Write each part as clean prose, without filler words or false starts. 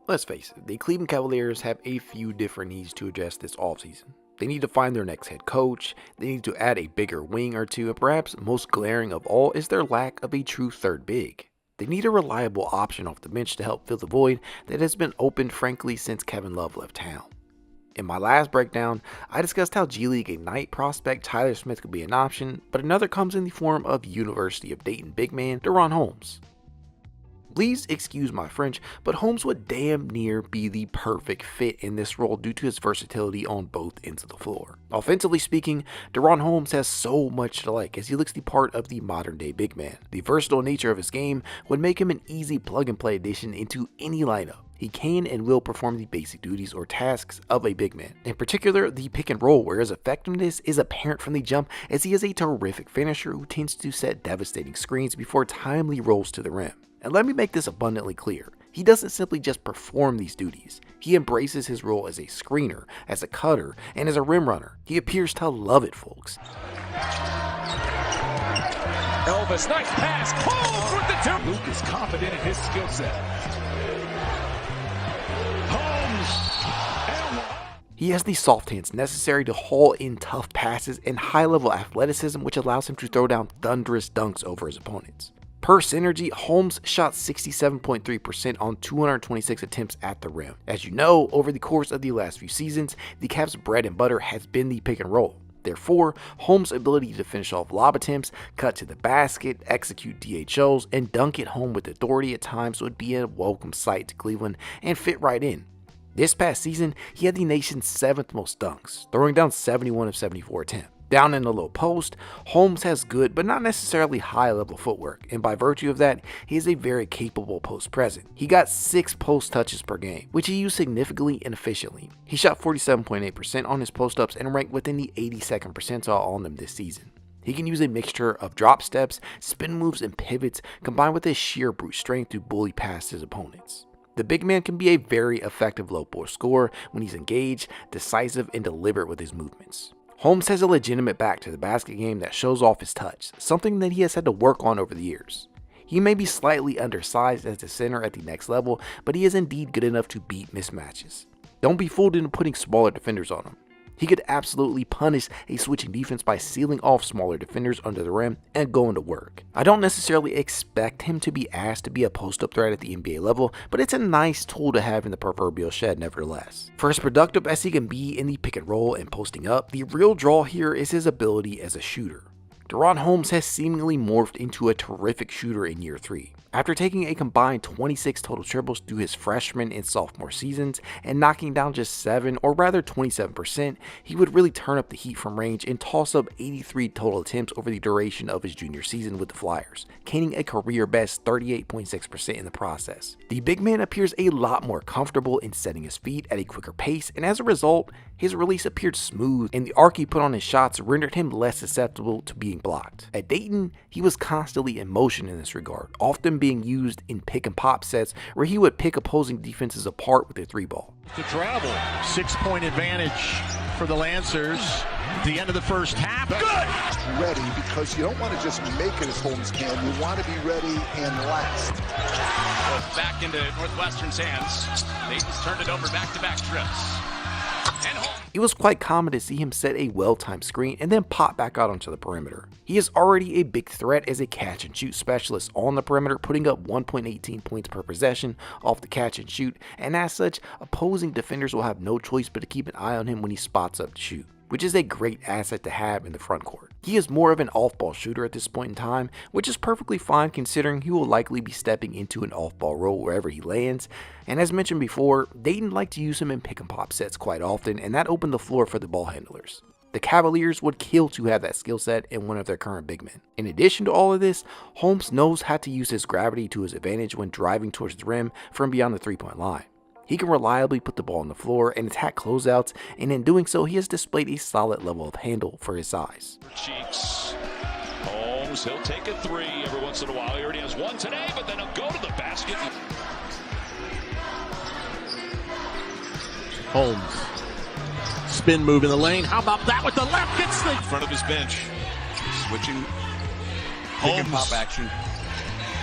Let's face it, the Cleveland Cavaliers have a few different needs to address this offseason. They need to find their next head coach, they need to add a bigger wing or two, and perhaps most glaring of all is their lack of a true third big. They need a reliable option off the bench to help fill the void that has been open frankly since Kevin Love left town. In my last breakdown, I discussed how G League Ignite prospect Tyler Smith could be an option, but another comes in the form of University of Dayton big man Donovan Holmes. Please excuse my French, but Holmes would damn near be the perfect fit in this role due to his versatility on both ends of the floor. Offensively speaking, Donovan Holmes has so much to like as he looks the part of the modern day big man. The versatile nature of his game would make him an easy plug and play addition into any lineup. He can and will perform the basic duties or tasks of a big man, in particular the pick and roll, where his effectiveness is apparent from the jump as he is a terrific finisher who tends to set devastating screens before timely rolls to the rim. And let me make this abundantly clear, he doesn't simply just perform these duties, he embraces his role as a screener, as a cutter, and as a rim runner. He appears to love it, folks. Elvis, nice pass, Holmes with the two! Luke is confident in his skill set. Holmes! He has the soft hands necessary to haul in tough passes and high-level athleticism, which allows him to throw down thunderous dunks over his opponents. Per synergy, Holmes shot 67.3% on 226 attempts at the rim. As you know, over the course of the last few seasons, the Cavs' bread and butter has been the pick and roll. Therefore, Holmes' ability to finish off lob attempts, cut to the basket, execute DHOs, and dunk it home with authority at times would be a welcome sight to Cleveland and fit right in. This past season, he had the nation's 7th most dunks, throwing down 71 of 74 attempts. Down in the low post, Holmes has good but not necessarily high level footwork, and by virtue of that, he is a very capable post present. He got 6 post touches per game, which he used significantly and efficiently. He shot 47.8% on his post ups and ranked within the 82nd percentile on them this season. He can use a mixture of drop steps, spin moves, and pivots combined with his sheer brute strength to bully past his opponents. The big man can be a very effective low post scorer when he's engaged, decisive, and deliberate with his movements. Holmes has a legitimate back to the basket game that shows off his touch, something that he has had to work on over the years. He may be slightly undersized as a center at the next level, but he is indeed good enough to beat mismatches. Don't be fooled into putting smaller defenders on him. He could absolutely punish a switching defense by sealing off smaller defenders under the rim and going to work. I don't necessarily expect him to be asked to be a post-up threat at the NBA level, but it's a nice tool to have in the proverbial shed nevertheless. For as productive as he can be in the pick and roll and posting up, the real draw here is his ability as a shooter. Donovan Holmes has seemingly morphed into a terrific shooter in year 3. After taking a combined 26 total triples through his freshman and sophomore seasons and knocking down just 7 or rather 27%, he would really turn up the heat from range and toss up 83 total attempts over the duration of his junior season with the Flyers, gaining a career best 38.6% in the process. The big man appears a lot more comfortable in setting his feet at a quicker pace, and as a result, his release appeared smooth and the arc he put on his shots rendered him less susceptible to being blocked. At Dayton, he was constantly in motion in this regard, often being used in pick and pop sets where he would pick opposing defenses apart with a 3-ball. To travel, 6-point advantage for the Lancers at the end of the first half. Good! Ready, because you don't want to just make it as Holmes can. You want to be ready and last. Back into Northwestern's hands. Dayton's turned it over back-to-back trips. It was quite common to see him set a well-timed screen and then pop back out onto the perimeter. He is already a big threat as a catch and shoot specialist on the perimeter, putting up 1.18 points per possession off the catch and shoot, and as such, opposing defenders will have no choice but to keep an eye on him when he spots up to shoot, which is a great asset to have in the front court. He is more of an off-ball shooter at this point in time, which is perfectly fine considering he will likely be stepping into an off-ball role wherever he lands, and as mentioned before, Dayton liked to use him in pick and pop sets quite often, and that opened the floor for the ball handlers. The Cavaliers would kill to have that skill set in one of their current big men. In addition to all of this, Holmes knows how to use his gravity to his advantage when driving towards the rim from beyond the 3-point line. He can reliably put the ball on the floor and attack closeouts, and in doing so, he has displayed a solid level of handle for his size. Cheeks. Holmes, he'll take a 3 every once in a while. He already has 1 today, but then he'll go to the basket. Holmes, spin move in the lane. How about that with the left? Gets the in front of his bench. Switching. Holmes. Pick and pop action.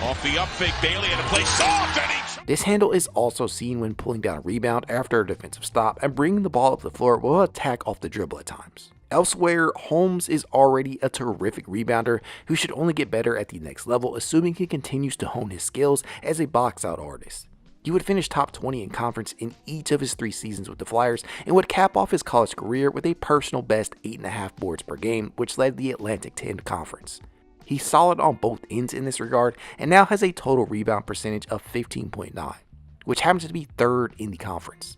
Off the up fake, Bailey, and a play soft, and he This handle is also seen when pulling down a rebound after a defensive stop and bringing the ball up the floor while attack off the dribble at times. Elsewhere, Holmes is already a terrific rebounder who should only get better at the next level, assuming he continues to hone his skills as a box-out artist. He would finish top 20 in conference in each of his 3 seasons with the Flyers and would cap off his college career with a personal best 8.5 boards per game, which led the Atlantic 10 conference. He's solid on both ends in this regard and now has a total rebound percentage of 15.9, which happens to be 3rd in the conference.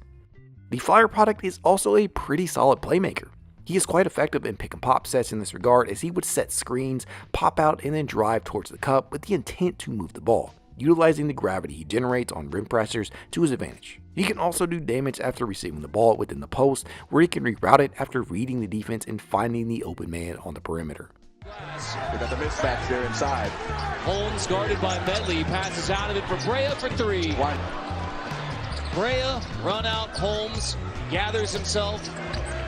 The Flyer product is also a pretty solid playmaker. He is quite effective in pick and pop sets in this regard, as he would set screens, pop out, and then drive towards the cup with the intent to move the ball, utilizing the gravity he generates on rim pressers to his advantage. He can also do damage after receiving the ball within the post, where he can reroute it after reading the defense and finding the open man on the perimeter. We got the mismatch there inside. Holmes guarded by Medley, passes out of it for Brea for 3. Brea, run out, Holmes gathers himself,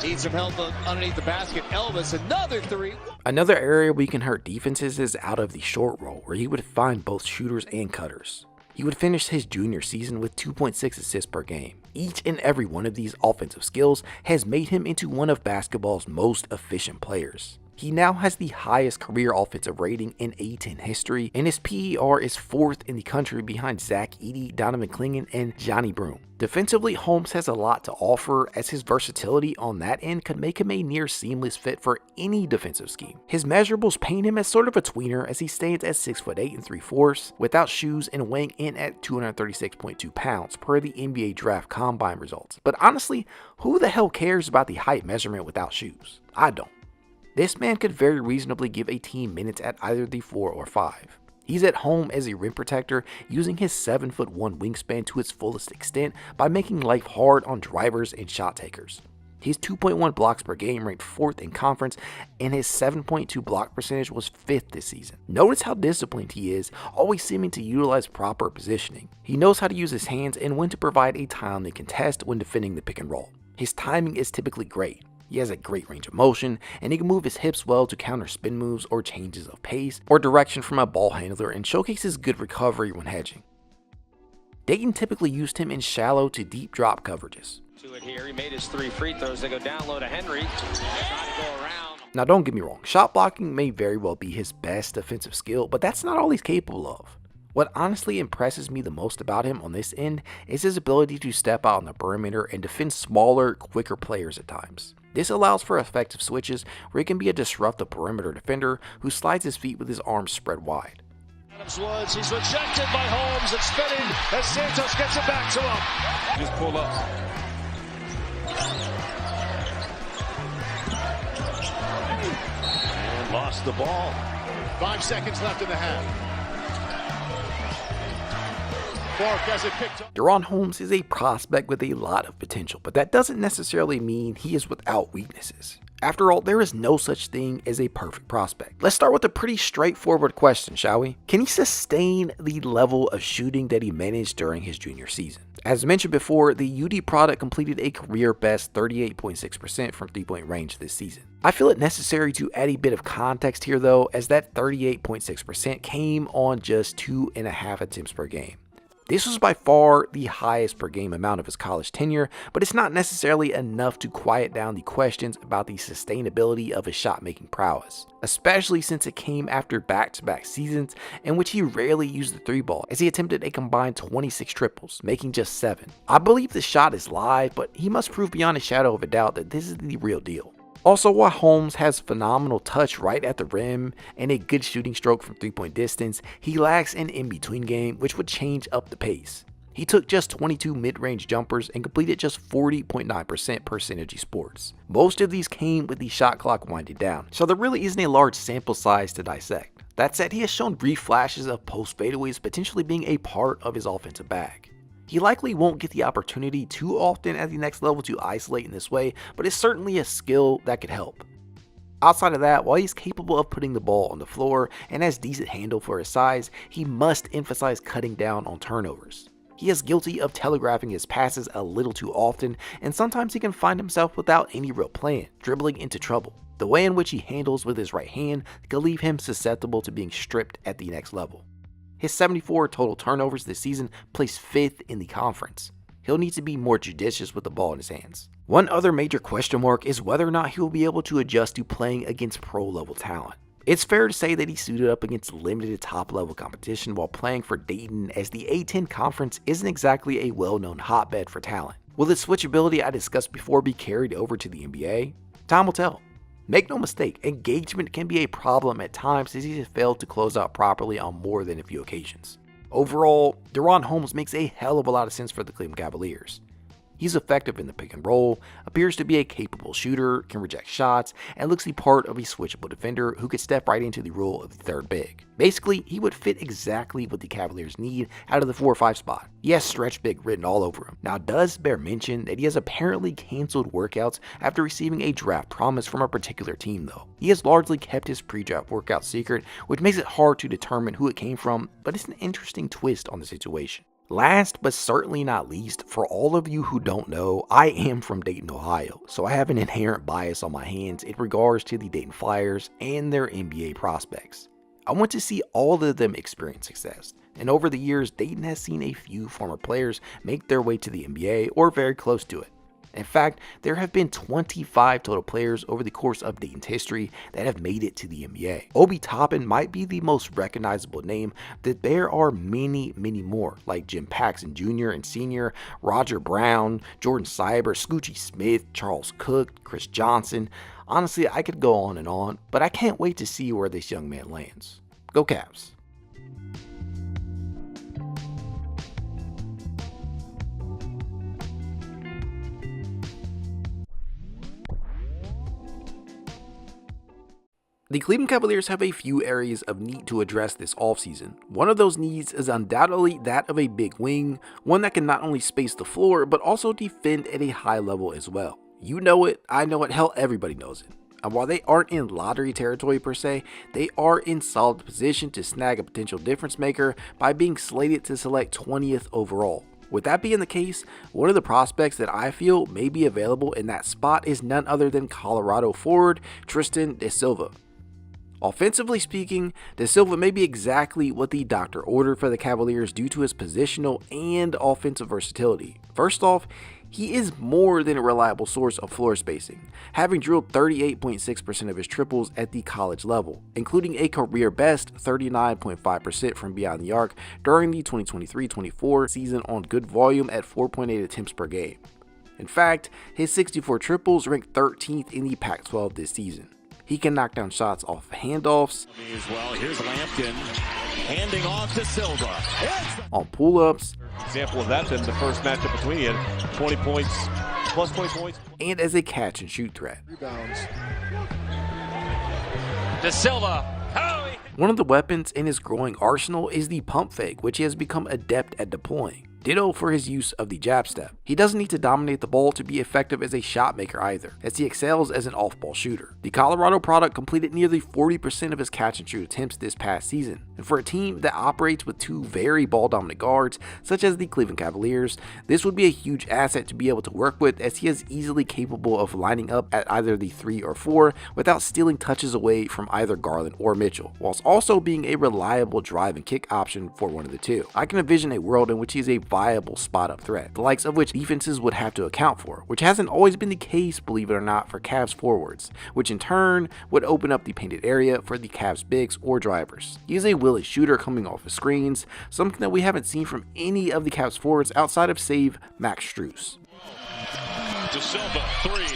needs some help underneath the basket. Elvis, another 3. Another area we can hurt defenses is out of the short roll, where he would find both shooters and cutters. He would finish his junior season with 2.6 assists per game. Each and every one of these offensive skills has made him into one of basketball's most efficient players. He now has the highest career offensive rating in A10 history, and his PER is 4th in the country behind Zach Edey, Donovan Clingan, and Johnny Broome. Defensively, Holmes has a lot to offer, as his versatility on that end could make him a near seamless fit for any defensive scheme. His measurables paint him as sort of a tweener, as he stands at 6'8" 3/4", without shoes and weighing in at 236.2 pounds per the NBA Draft Combine results. But honestly, who the hell cares about the height measurement without shoes? I don't. This man could very reasonably give a team minutes at either the 4 or 5. He's at home as a rim protector, using his 7'1" wingspan to its fullest extent by making life hard on drivers and shot takers. His 2.1 blocks per game ranked 4th in conference, and his 7.2 block percentage was 5th this season. Notice how disciplined he is, always seeming to utilize proper positioning. He knows how to use his hands and when to provide a timely contest when defending the pick and roll. His timing is typically great. He has a great range of motion, and he can move his hips well to counter spin moves or changes of pace or direction from a ball handler, and showcases good recovery when hedging. Dayton typically used him in shallow to deep drop coverages. To it here, he made his 3 free throws. They go down low to Henry. Trying to go around. Now don't get me wrong, shot blocking may very well be his best defensive skill, but that's not all he's capable of. What honestly impresses me the most about him on this end is his ability to step out on the perimeter and defend smaller, quicker players at times. This allows for effective switches where he can be a disruptive perimeter defender who slides his feet with his arms spread wide. Adams Woods, he's rejected by Holmes. It's spinning as Santos gets it back to him. Just pull up. And lost the ball. 5 seconds left in the half. Donovan Holmes is a prospect with a lot of potential, but that doesn't necessarily mean he is without weaknesses. After all, there is no such thing as a perfect prospect. Let's start with a pretty straightforward question, shall we? Can he sustain the level of shooting that he managed during his junior season? As mentioned before, the UD product completed a career best 38.6% from 3-point range this season. I feel it necessary to add a bit of context here though, as that 38.6% came on just 2.5 attempts per game. This was by far the highest per game amount of his college tenure, but it's not necessarily enough to quiet down the questions about the sustainability of his shot-making prowess, especially since it came after back-to-back seasons in which he rarely used the 3-ball, as he attempted a combined 26 triples, making just 7. I believe the shot is live, but he must prove beyond a shadow of a doubt that this is the real deal. Also, while Holmes has phenomenal touch right at the rim and a good shooting stroke from 3-point distance, he lacks an in-between game which would change up the pace. He took just 22 mid-range jumpers and completed just 40.9% per Synergy Sports. Most of these came with the shot clock winding down, so there really isn't a large sample size to dissect. That said, he has shown brief flashes of post fadeaways potentially being a part of his offensive bag. He likely won't get the opportunity too often at the next level to isolate in this way, but it's certainly a skill that could help. Outside of that, while he's capable of putting the ball on the floor and has decent handle for his size, he must emphasize cutting down on turnovers. He is guilty of telegraphing his passes a little too often, and sometimes he can find himself without any real plan, dribbling into trouble. The way in which he handles with his right hand could leave him susceptible to being stripped at the next level. His 74 total turnovers this season placed 5th in the conference. He'll need to be more judicious with the ball in his hands. One other major question mark is whether or not he will be able to adjust to playing against pro-level talent. It's fair to say that he suited up against limited top-level competition while playing for Dayton, as the A10 conference isn't exactly a well-known hotbed for talent. Will the switchability I discussed before be carried over to the NBA? Time will tell. Make no mistake, engagement can be a problem at times as he has failed to close out properly on more than a few occasions. Overall, Donovan Holmes makes a hell of a lot of sense for the Cleveland Cavaliers. He's effective in the pick and roll, appears to be a capable shooter, can reject shots, and looks the part of a switchable defender who could step right into the role of the third big. Basically, he would fit exactly what the Cavaliers need out of the 4 or 5 spot. He has stretch big written all over him. Now, it does bear mention that he has apparently canceled workouts after receiving a draft promise from a particular team though. He has largely kept his pre-draft workout secret, which makes it hard to determine who it came from, but it's an interesting twist on the situation. Last but certainly not least, for all of you who don't know, I am from Dayton, Ohio, so I have an inherent bias on my hands in regards to the Dayton Flyers and their NBA prospects. I want to see all of them experience success, and over the years, Dayton has seen a few former players make their way to the NBA or very close to it. In fact, there have been 25 total players over the course of Dayton's history that have made it to the NBA. Obi Toppin might be the most recognizable name, but there are many more, like Jim Paxson Jr. and Sr., Roger Brown, Jordan Cyber, Scoochie Smith, Charles Cook, Chris Johnson. Honestly, I could go on, but I can't wait to see where this young man lands. Go Cavs. The Cleveland Cavaliers have a few areas of need to address this offseason. One of those needs is undoubtedly that of a big wing, one that can not only space the floor, but also defend at a high level as well. You know it, I know it, hell, everybody knows it. And while they aren't in lottery territory per se, they are in solid position to snag a potential difference maker by being slated to select 20th overall. With that being the case, one of the prospects that I feel may be available in that spot is none other than Colorado forward Tristan da Silva. Offensively speaking, Da Silva may be exactly what the doctor ordered for the Cavaliers due to his positional and offensive versatility. First off, he is more than a reliable source of floor spacing, having drilled 38.6% of his triples at the college level, including a career best 39.5% from beyond the arc during the 2023-24 season on good volume at 4.8 attempts per game. In fact, his 64 triples ranked 13th in the Pac-12 this season. He can knock down shots off handoffs, As well, here's Lampkin handing off to Silva. on pull-ups, Example of that in the first matchup between you. 20 points, plus 20 points. and as a catch-and-shoot threat. Rebounds. Da Silva. One of the weapons in his growing arsenal is the pump fake, which he has become adept at deploying. Ditto for his use of the jab step. He doesn't need to dominate the ball to be effective as a shot maker either, as he excels as an off-ball shooter. The Colorado product completed nearly 40% of his catch-and-shoot attempts this past season, and for a team that operates with 2 very ball-dominant guards, such as the Cleveland Cavaliers, this would be a huge asset to be able to work with, as he is easily capable of lining up at either the 3 or 4 without stealing touches away from either Garland or Mitchell, whilst also being a reliable drive and kick option for one of the two. I can envision a world in which he is a viable spot-up threat, the likes of which defenses would have to account for, which hasn't always been the case, believe it or not, for Cavs forwards, which in turn would open up the painted area for the Cavs bigs or drivers. He is a willing shooter coming off of screens, something that we haven't seen from any of the Cavs forwards outside of save Max Strus. Da Silva, 3.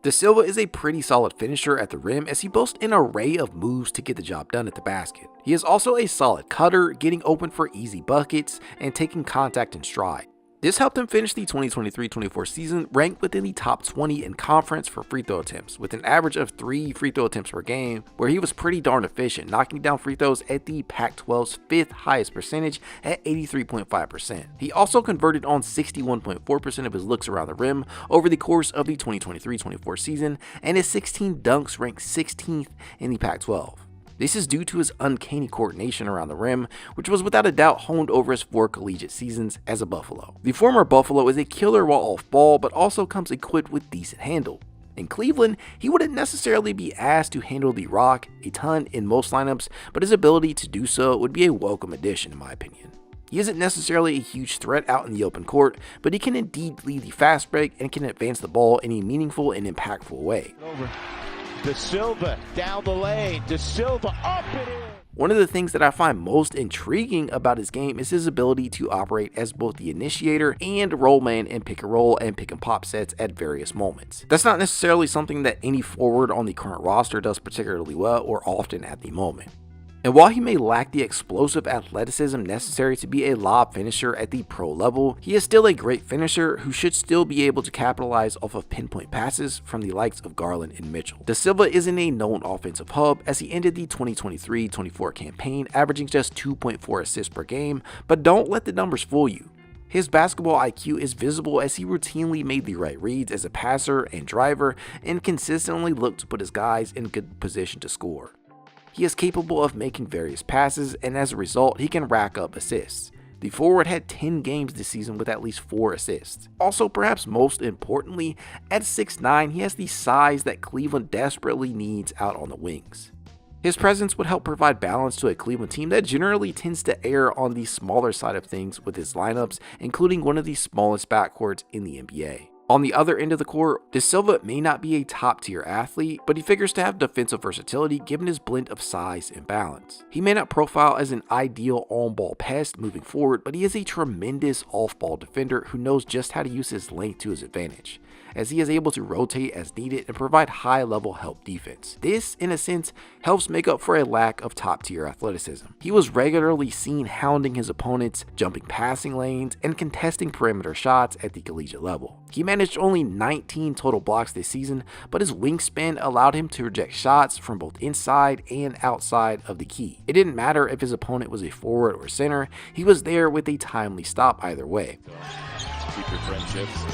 Da Silva is a pretty solid finisher at the rim, as he boasts an array of moves to get the job done at the basket. He is also a solid cutter, getting open for easy buckets and taking contact in stride. This helped him finish the 2023-24 season ranked within the top 20 in conference for free throw attempts, with an average of 3 free throw attempts per game, where he was pretty darn efficient, knocking down free throws at the Pac-12's 5th highest percentage at 83.5%. He also converted on 61.4% of his looks around the rim over the course of the 2023-24 season, and his 16 dunks ranked 16th in the Pac-12. This is due to his uncanny coordination around the rim, which was without a doubt honed over his 4 collegiate seasons as a Buffalo. The former Buffalo is a killer while off ball, but also comes equipped with decent handle. In Cleveland, he wouldn't necessarily be asked to handle the rock a ton in most lineups, but his ability to do so would be a welcome addition in my opinion. He isn't necessarily a huge threat out in the open court, but he can indeed lead the fast break and can advance the ball in a meaningful and impactful way. Da Silva down the lane. Da Silva up and in. One of the things that I find most intriguing about his game is his ability to operate as both the initiator and roll man in pick and roll and pick and pop sets at various moments. That's not necessarily something that any forward on the current roster does particularly well or often at the moment. And while he may lack the explosive athleticism necessary to be a lob finisher at the pro level, he is still a great finisher who should still be able to capitalize off of pinpoint passes from the likes of Garland and Mitchell. Da Silva isn't a known offensive hub as he ended the 2023-24 campaign averaging just 2.4 assists per game, but don't let the numbers fool you. His basketball IQ is visible as he routinely made the right reads as a passer and driver and consistently looked to put his guys in good position to score. He is capable of making various passes, and as a result, he can rack up assists. The forward had 10 games this season with at least 4 assists. Also, perhaps most importantly, at 6'9", he has the size that Cleveland desperately needs out on the wings. His presence would help provide balance to a Cleveland team that generally tends to err on the smaller side of things with its lineups, including one of the smallest backcourts in the NBA. On the other end of the court, Da Silva may not be a top-tier athlete, but he figures to have defensive versatility given his blend of size and balance. He may not profile as an ideal on-ball pest moving forward, but he is a tremendous off-ball defender who knows just how to use his length to his advantage, as he is able to rotate as needed and provide high-level help defense. This, in a sense, helps make up for a lack of top-tier athleticism. He was regularly seen hounding his opponents, jumping passing lanes, and contesting perimeter shots at the collegiate level. He managed only 19 total blocks this season, but his wingspan allowed him to reject shots from both inside and outside of the key. It didn't matter if his opponent was a forward or center, he was there with a timely stop either way. Keep your friendships.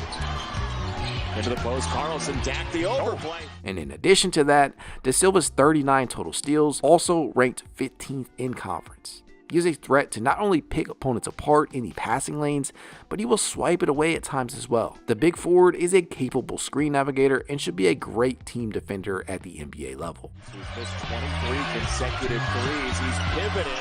Into the post, Carlson, Dak the overplay. And in addition to that, Da Silva's 39 total steals also ranked 15th in conference. He is a threat to not only pick opponents apart in the passing lanes, but he will swipe it away at times as well. The big forward is a capable screen navigator and should be a great team defender at the NBA level. He's missed 23 consecutive threes. He's pivoting.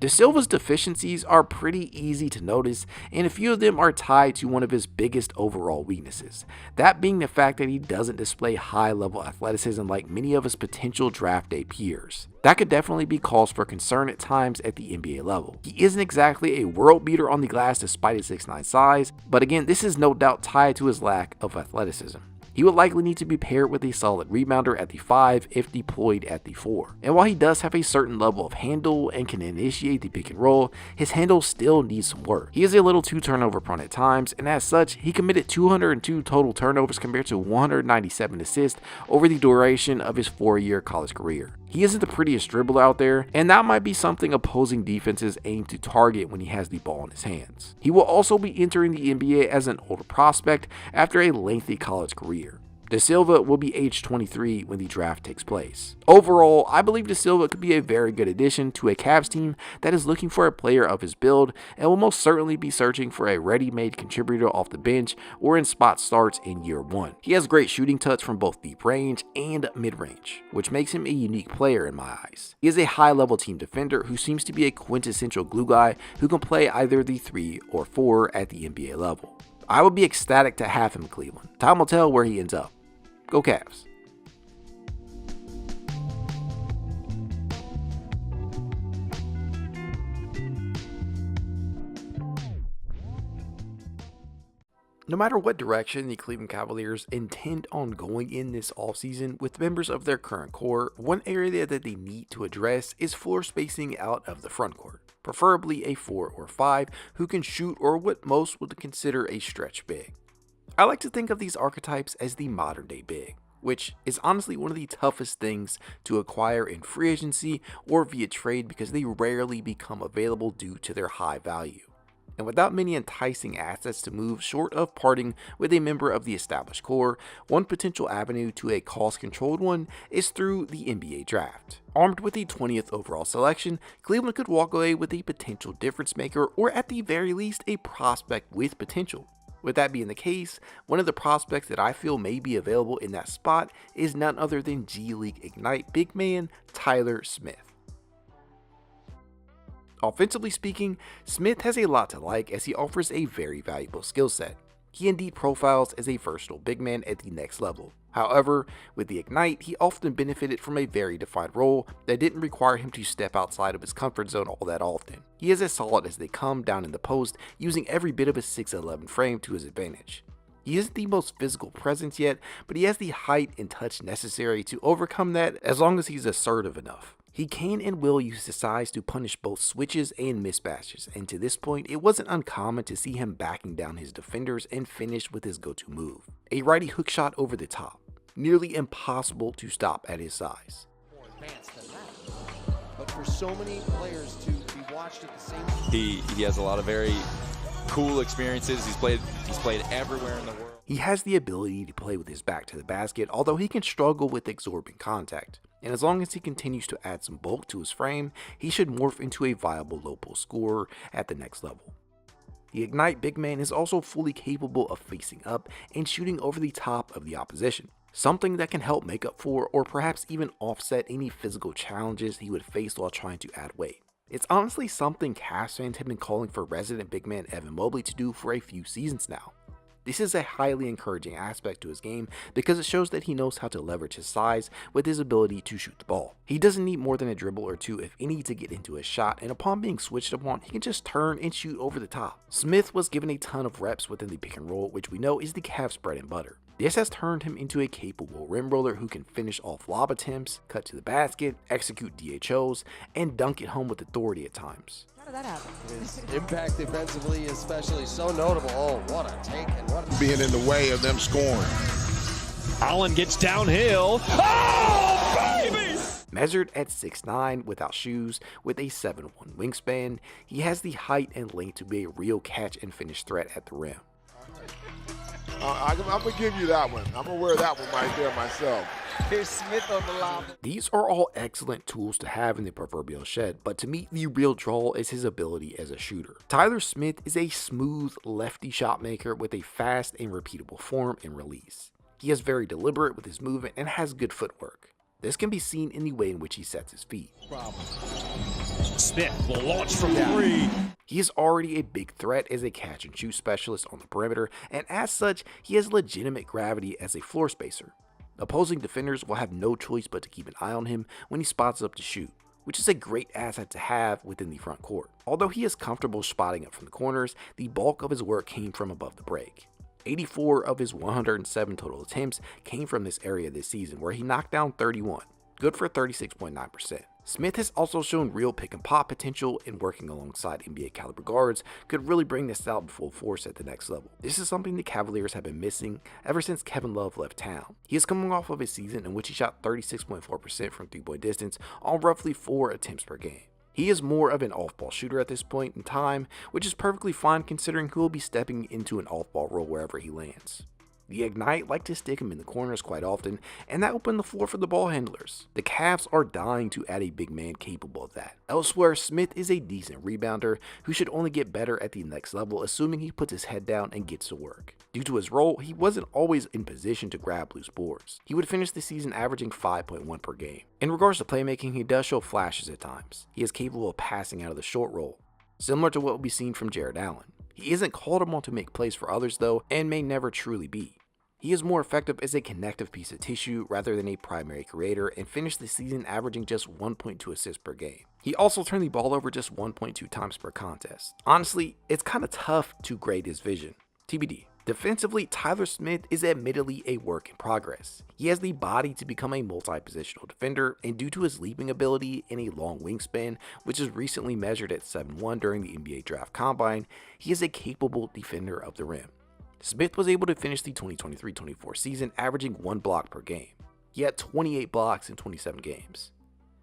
Da Silva's deficiencies are pretty easy to notice, and a few of them are tied to one of his biggest overall weaknesses, that being the fact that he doesn't display high-level athleticism like many of his potential draft day peers. That could definitely be cause for concern at times at the NBA level. He isn't exactly a world beater on the glass despite his 6'9" size, but again, this is no doubt tied to his lack of athleticism. He would likely need to be paired with a solid rebounder at the 5 if deployed at the 4. And while he does have a certain level of handle and can initiate the pick and roll, his handle still needs some work. He is a little too turnover prone at times, and as such, he committed 202 total turnovers compared to 197 assists over the duration of his 4-year college career. He isn't the prettiest dribbler out there, and that might be something opposing defenses aim to target when he has the ball in his hands. He will also be entering the NBA as an older prospect after a lengthy college career. Da Silva will be age 23 when the draft takes place. Overall, I believe Da Silva could be a very good addition to a Cavs team that is looking for a player of his build and will most certainly be searching for a ready-made contributor off the bench or in spot starts in year 1. He has great shooting touch from both deep range and mid-range, which makes him a unique player in my eyes. He is a high-level team defender who seems to be a quintessential glue guy who can play either the 3 or 4 at the NBA level. I would be ecstatic to have him in Cleveland. Time will tell where he ends up. Go Cavs. No matter what direction the Cleveland Cavaliers intend on going in this offseason with members of their current core, one area that they need to address is floor spacing out of the front court, preferably a 4 or 5 who can shoot or what most would consider a stretch big. I like to think of these archetypes as the modern day big, which is honestly one of the toughest things to acquire in free agency or via trade because they rarely become available due to their high value. And without many enticing assets to move short of parting with a member of the established core, one potential avenue to a cost-controlled one is through the NBA draft. Armed with the 20th overall selection, Cleveland could walk away with a potential difference maker or at the very least a prospect with potential. With that being the case, one of the prospects that I feel may be available in that spot is none other than G League Ignite big man Tyler Smith. Offensively speaking, Smith has a lot to like as he offers a very valuable skill set. He indeed profiles as a versatile big man at the next level. However, with the Ignite, he often benefited from a very defined role that didn't require him to step outside of his comfort zone all that often. He is as solid as they come down in the post, using every bit of his 6'11 frame to his advantage. He isn't the most physical presence yet, but he has the height and touch necessary to overcome that as long as he's assertive enough. He can and will use his size to punish both switches and mismatches, and to this point, it wasn't uncommon to see him backing down his defenders and finish with his go-to move, a righty hook shot over the top. Nearly impossible to stop at his size. More advanced than that. But for so many players to be watched at the same time. He has a lot of very cool experiences. He's played everywhere in the world. He has the ability to play with his back to the basket, although he can struggle with exorbitant contact. And as long as he continues to add some bulk to his frame, he should morph into a viable low-post scorer at the next level. The Ignite big man is also fully capable of facing up and shooting over the top of the opposition, something that can help make up for or perhaps even offset any physical challenges he would face while trying to add weight. It's honestly something Cavs fans have been calling for resident big man Evan Mobley to do for a few seasons now. This is a highly encouraging aspect to his game because it shows that he knows how to leverage his size with his ability to shoot the ball. He doesn't need more than a dribble or two if any to get into his shot, and upon being switched upon, he can just turn and shoot over the top. Smith was given a ton of reps within the pick and roll, which we know is the Cavs' bread and butter. This has turned him into a capable rim roller who can finish off lob attempts, cut to the basket, execute DHOs, and dunk it home with authority at times. How did that happen? His impact defensively, especially, so notable. Oh, what a take and what a... Being in the way of them scoring. Holland gets downhill. Oh, baby! Measured at 6'9" without shoes, with a 7'1" wingspan, he has the height and length to be a real catch and finish threat at the rim. I'm going to give you that one. I'm going to wear that one right there myself. Here's Smith on the lob. These are all excellent tools to have in the proverbial shed, but to me, the real draw is his ability as a shooter. Tyler Smith is a smooth lefty shot maker with a fast and repeatable form and release. He is very deliberate with his movement and has good footwork. This can be seen in the way in which he sets his feet. Smith will launch from three. He is already a big threat as a catch and shoot specialist on the perimeter, and as such, he has legitimate gravity as a floor spacer. Opposing defenders will have no choice but to keep an eye on him when he spots up to shoot, which is a great asset to have within the front court. Although he is comfortable spotting up from the corners, the bulk of his work came from above the break. 84 of his 107 total attempts came from this area this season, where he knocked down 31, good for 36.9%. Smith has also shown real pick and pop potential, and working alongside NBA caliber guards could really bring this out in full force at the next level. This is something the Cavaliers have been missing ever since Kevin Love left town. He is coming off of a season in which he shot 36.4% from 3-point distance on roughly 4 attempts per game. He is more of an off-ball shooter at this point in time, which is perfectly fine considering he will be stepping into an off-ball role wherever he lands. The Ignite like to stick him in the corners quite often, and that opened the floor for the ball handlers. The Cavs are dying to add a big man capable of that. Elsewhere, Smith is a decent rebounder who should only get better at the next level, assuming he puts his head down and gets to work. Due to his role, he wasn't always in position to grab loose boards. He would finish the season averaging 5.1 per game. In regards to playmaking, he does show flashes at times. He is capable of passing out of the short roll, similar to what will be seen from Jarrett Allen. He isn't called upon to make plays for others though, and may never truly be. He is more effective as a connective piece of tissue rather than a primary creator, and finished the season averaging just 1.2 assists per game. He also turned the ball over just 1.2 times per contest. Honestly, it's kinda tough to grade his vision. TBD. Defensively, Tyler Smith is admittedly a work in progress. He has the body to become a multi-positional defender, and due to his leaping ability and a long wingspan, which is recently measured at 7'1" during the NBA Draft Combine, he is a capable defender of the rim. Smith was able to finish the 2023-24 season averaging 1 block per game. He had 28 blocks in 27 games.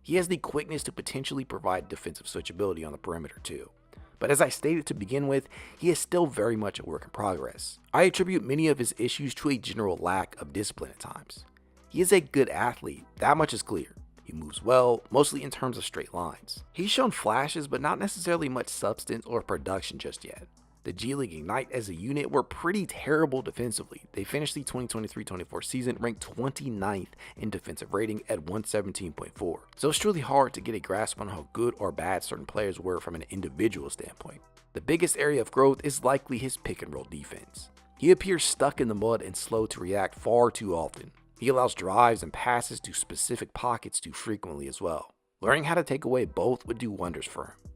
He has the quickness to potentially provide defensive switchability on the perimeter too. But as I stated to begin with, he is still very much a work in progress. I attribute many of his issues to a general lack of discipline at times. He is a good athlete, that much is clear. He moves well, mostly in terms of straight lines. He's shown flashes, but not necessarily much substance or production just yet. The G League Ignite as a unit were pretty terrible defensively. They finished the 2023-24 season ranked 29th in defensive rating at 117.4. So it's truly hard to get a grasp on how good or bad certain players were from an individual standpoint. The biggest area of growth is likely his pick and roll defense. He appears stuck in the mud and slow to react far too often. He allows drives and passes to specific pockets too frequently as well. Learning how to take away both would do wonders for him.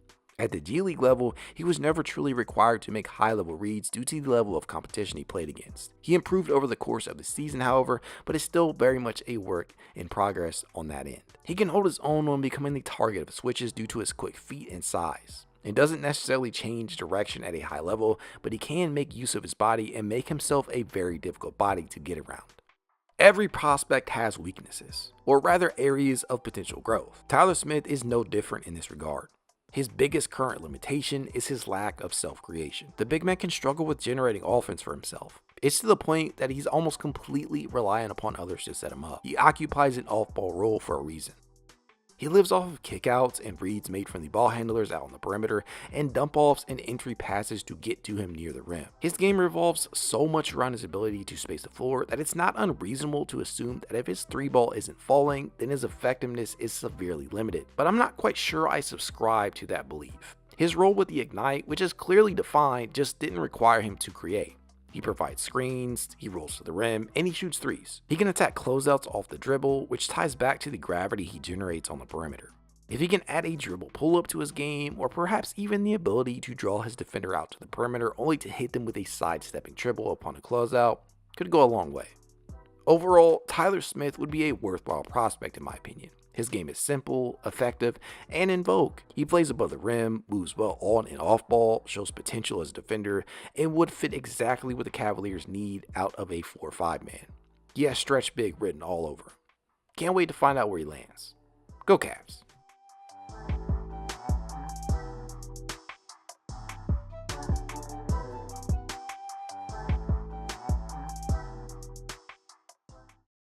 At the G League level, he was never truly required to make high-level reads due to the level of competition he played against. He improved over the course of the season, however, but is still very much a work in progress on that end. He can hold his own when becoming the target of switches due to his quick feet and size. It doesn't necessarily change direction at a high level, but he can make use of his body and make himself a very difficult body to get around. Every prospect has weaknesses, or rather areas of potential growth. Tyler Smith is no different in this regard. His biggest current limitation is his lack of self-creation. The big man can struggle with generating offense for himself. It's to the point that he's almost completely reliant upon others to set him up. He occupies an off-ball role for a reason. He lives off of kickouts and reads made from the ball handlers out on the perimeter and dump-offs and entry passes to get to him near the rim. His game revolves so much around his ability to space the floor that it's not unreasonable to assume that if his three ball isn't falling, then his effectiveness is severely limited. But I'm not quite sure I subscribe to that belief. His role with the Ignite, which is clearly defined, just didn't require him to create. He provides screens, he rolls to the rim, and he shoots threes. He can attack closeouts off the dribble, which ties back to the gravity he generates on the perimeter. If he can add a dribble pull-up to his game, or perhaps even the ability to draw his defender out to the perimeter only to hit them with a sidestepping dribble upon a closeout, could go a long way. Overall, Tyler Smith would be a worthwhile prospect in my opinion. His game is simple, effective, and in vogue. He plays above the rim, moves well on and off ball, shows potential as a defender, and would fit exactly what the Cavaliers need out of a 4-5 man. He has stretch big written all over him. Can't wait to find out where he lands. Go Cavs!